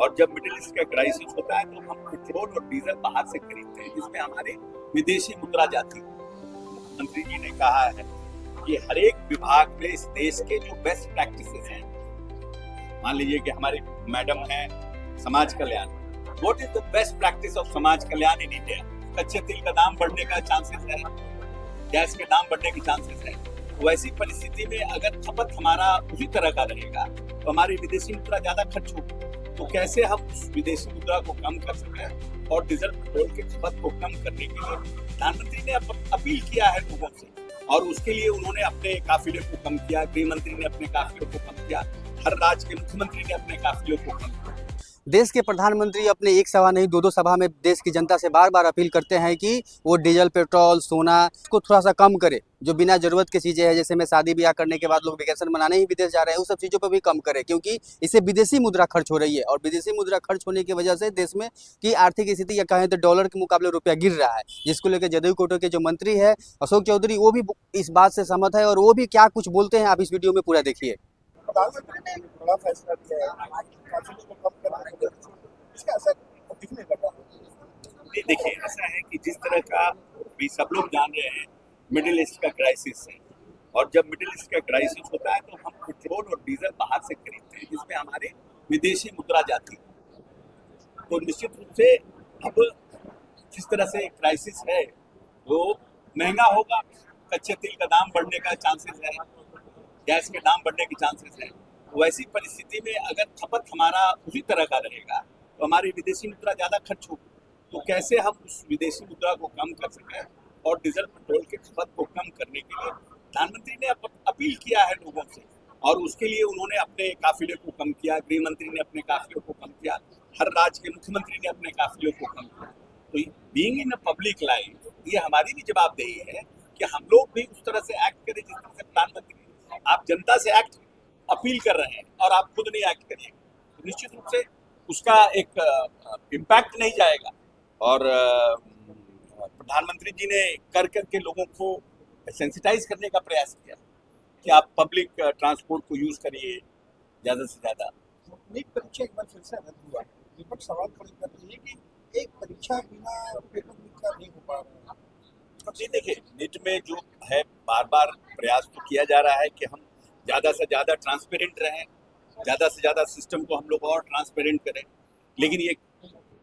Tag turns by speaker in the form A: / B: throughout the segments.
A: और जब middle east का क्राइसिस होता है तो हम पेट्रोल और डीजल बाहर से खरीदते हैं, जिसमें हमारे विदेशी मुद्रा जाती है। मुख्यमंत्री जी ने कहा है कि हर एक विभाग में इस देश के जो बेस्ट प्रैक्टिसेस हैं, मान लीजिए कि हमारी मैडम है समाज कल्याण, what is the best practice of Samaj Kalyan in India? कच्चे तेल का दाम बढ़ने का चांसेस है, गैस के दाम बढ़ने के चांसेस है। वैसी परिस्थिति में अगर खपत हमारा उसी तरह का रहेगा तो हमारी विदेशी मुद्रा ज्यादा खर्च होगी। तो कैसे हम उस विदेशी मुद्रा को कम कर सकें और डीजल पेट्रोल की खपत को कम करने के लिए प्रधानमंत्री ने अपील किया है लोगों से, और उसके लिए उन्होंने अपने काफिले को कम किया, गृह मंत्री ने अपने काफिले को कम किया, हर राज्य के मुख्यमंत्री ने अपने काफिले को कम किया।
B: देश के प्रधानमंत्री अपने एक सभा नहीं दो सभा में देश की जनता से बार बार अपील करते हैं कि वो डीजल पेट्रोल सोना को थोड़ा सा कम करे, जो बिना जरूरत की चीज़ें हैं, जैसे में शादी ब्याह करने के बाद लोग वेकेशन मनाने ही विदेश जा रहे हैं, उस सब चीज़ों पर भी कम करे, क्योंकि इससे विदेशी मुद्रा खर्च हो रही है। और विदेशी मुद्रा खर्च होने की वजह से देश में की आर्थिक स्थिति या कहें तो डॉलर के मुकाबले रुपया गिर रहा है, जिसको लेकर जदयू कोटे के जो मंत्री है अशोक चौधरी, वो भी इस बात से सहमत है। और वो भी क्या कुछ बोलते हैं आप इस वीडियो में पूरा देखिए।
C: प्रधानमंत्री ने एक बड़ा फैसला किया है, काफिले को कम करने के लिए। इसका असर दिखने लगा।
A: नहीं, देखिए ऐसा है कि जिस तरह का भी सब लोग जान रहे हैं मिडिल ईस्ट का क्राइसिस है, और जब मिडिल ईस्ट का क्राइसिस होता है तो हम पेट्रोल और डीजल बाहर से खरीदते हैं, जिसमें हमारे विदेशी मुद्रा जाती है। तो निश्चित रूप से अब जिस तरह से क्राइसिस है वो महंगा होगा, कच्चे तेल का दाम बढ़ने का चांसेस है, गैस के दाम बढ़ने के चांसेस है। वैसी परिस्थिति में अगर खपत हमारा उसी तरह का रहेगा तो हमारी विदेशी मुद्रा ज़्यादा खर्च होगी। तो कैसे हम उस विदेशी मुद्रा को कम कर सकें और डीजल पेट्रोल की खपत को कम करने के लिए प्रधानमंत्री ने अपील किया है लोगों से, और उसके लिए उन्होंने अपने काफिले को कम किया, गृह मंत्री ने अपने काफिले को कम किया, हर राज्य के मुख्यमंत्री ने अपने काफिले को कम किया। तो being in a public life, ये हमारी भी जवाबदेही है कि हम लोग भी उस तरह से एक्ट करें जिस तरह से प्रधानमंत्री, आप जनता से एक्ट अपील कर रहे हैं और आप खुद नहीं एक्ट करिएगा तो निश्चित रूप से उसका एक इम्पैक्ट नहीं जाएगा। और प्रधानमंत्री जी ने कर करके लोगों को सेंसिटाइज करने का प्रयास किया कि आप पब्लिक ट्रांसपोर्ट को यूज करिए ज़्यादा से ज़्यादा।
C: नीट परीक्षा एक बार फिर से रद्द हुआ। विपक्ष सवाल खड़े कर रही है कि एक परीक्षा बिना पेपर लीक का नहीं हो पा रहा है।
A: जी देखिए, नीट में जो है बार बार प्रयास तो किया जा रहा है कि हम ज़्यादा से ज़्यादा ट्रांसपेरेंट रहें, ज़्यादा से ज़्यादा सिस्टम को हम लोग और ट्रांसपेरेंट करें, लेकिन ये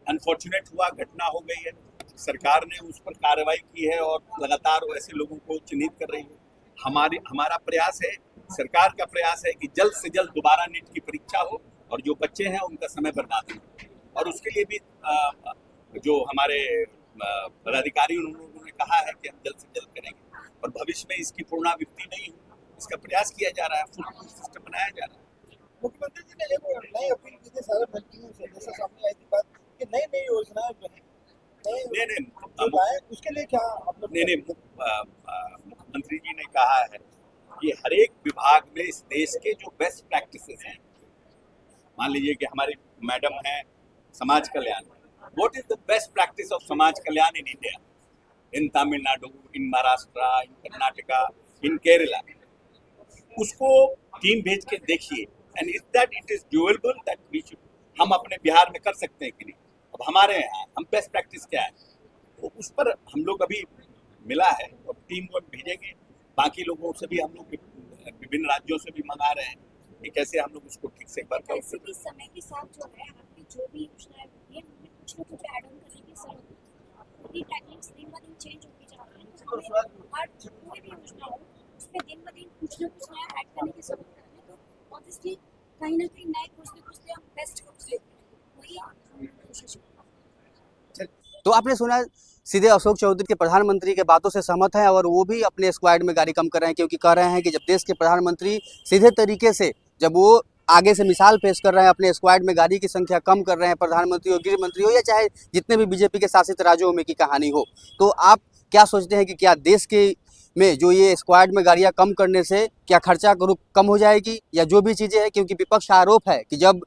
A: अनफॉर्चुनेट हुआ, घटना हो गई है। सरकार ने उस पर कार्रवाई की है और लगातार ऐसे लोगों को चिन्हित कर रही है। हमारा प्रयास है, सरकार का प्रयास है कि जल्द से जल्द दोबारा नीट की परीक्षा हो और जो बच्चे हैं उनका समय बर्बाद हो। और उसके लिए भी जो हमारे पदाधिकारी उन्होंने कहा है कि हम जल्द से जल्द करेंगे और भविष्य में इसकी पुनरावृत्ति नहीं हो, इसका प्रयास किया जा रहा है, फुल प्रूफ सिस्टम बनाया जा रहा है।
C: मुख्यमंत्री जी ने एक नई अपील की थी सारे मंत्रियों से, जैसे सामने आई थी बात कि नई नई योजनाएं जो है उसके लिए क्या आप लोग?
A: नहीं, मुख्यमंत्री जी ने कहा है कि हर एक विभाग में इस देश के जो बेस्ट प्रैक्टिसेस हैं, मान लीजिए कि हमारी मैडम है समाज कल्याण, what is the best practice of Samaj Kalyan in India, in Tamil Nadu, in Maharashtra, in Karnataka, in Kerala, उसको टीम भेज के देखिए and is that it is doable that we should, हम अपने बिहार में कर सकते हैं कि नहीं। अब हमारे यहाँ हम बेस्ट प्रैक्टिस क्या है तो उस पर हम लोग अभी मिला है और टीम को भेजेंगे। बाकी लोगों से भी हम लोग विभिन्न राज्यों से भी मंगा रहे हैं कि कैसे हम लोग उसको ठीक से वर्क आउट करें।
D: समय के साथ जो है आपकी जो भी योजनाएं होती है उनमें कुछ ना कुछ ऐड ऑन करने की जरूरत है। टेक्निक्स दिन ब दिन चेंज होती जा रही है, तो हर कोई भी योजना हो उसमें दिन ब दिन कुछ ना कुछ नया ऐड करने की जरूरत है। तो ऑब्वियसली कहीं ना कहीं नए खोजते हम बेस्ट खोज लेते हैं, वही कोशिश।
B: तो आपने सुना, सीधे अशोक चौधरी के प्रधानमंत्री के बातों से सहमत हैं और वो भी अपने स्क्वाड में गाड़ी कम कर रहे हैं, क्योंकि कह रहे हैं कि जब देश के प्रधानमंत्री सीधे तरीके से जब वो आगे से मिसाल पेश कर रहे हैं, अपने स्क्वाड में गाड़ी की संख्या कम कर रहे हैं, प्रधानमंत्री हो, गृह मंत्री हो, या चाहे जितने भी बीजेपी के शासित राज्यों में की कहानी हो, तो आप क्या सोचते हैं कि क्या देश के में जो ये स्क्वाड में गाड़ियां कम करने से क्या खर्चा कम हो जाएगी या जो भी चीज़ें हैं? क्योंकि विपक्ष का आरोप है कि जब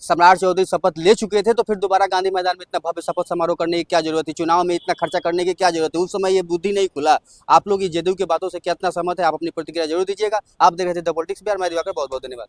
B: सम्राट चौधरी शपथ ले चुके थे तो फिर दोबारा गांधी मैदान में इतना भव्य शपथ समारोह करने की क्या जरूरत थी, चुनाव में इतना खर्चा करने की क्या जरूरत है, उस समय ये बुद्धि नहीं खुला। आप लोग ये जदयू की बातों से कितना सहमत है? आप अपनी प्रतिक्रिया जरूर दीजिएगा। आप देख रहे थे द पॉलिटिक्स बिहार, मैं दिवाकर, बहुत बहुत धन्यवाद।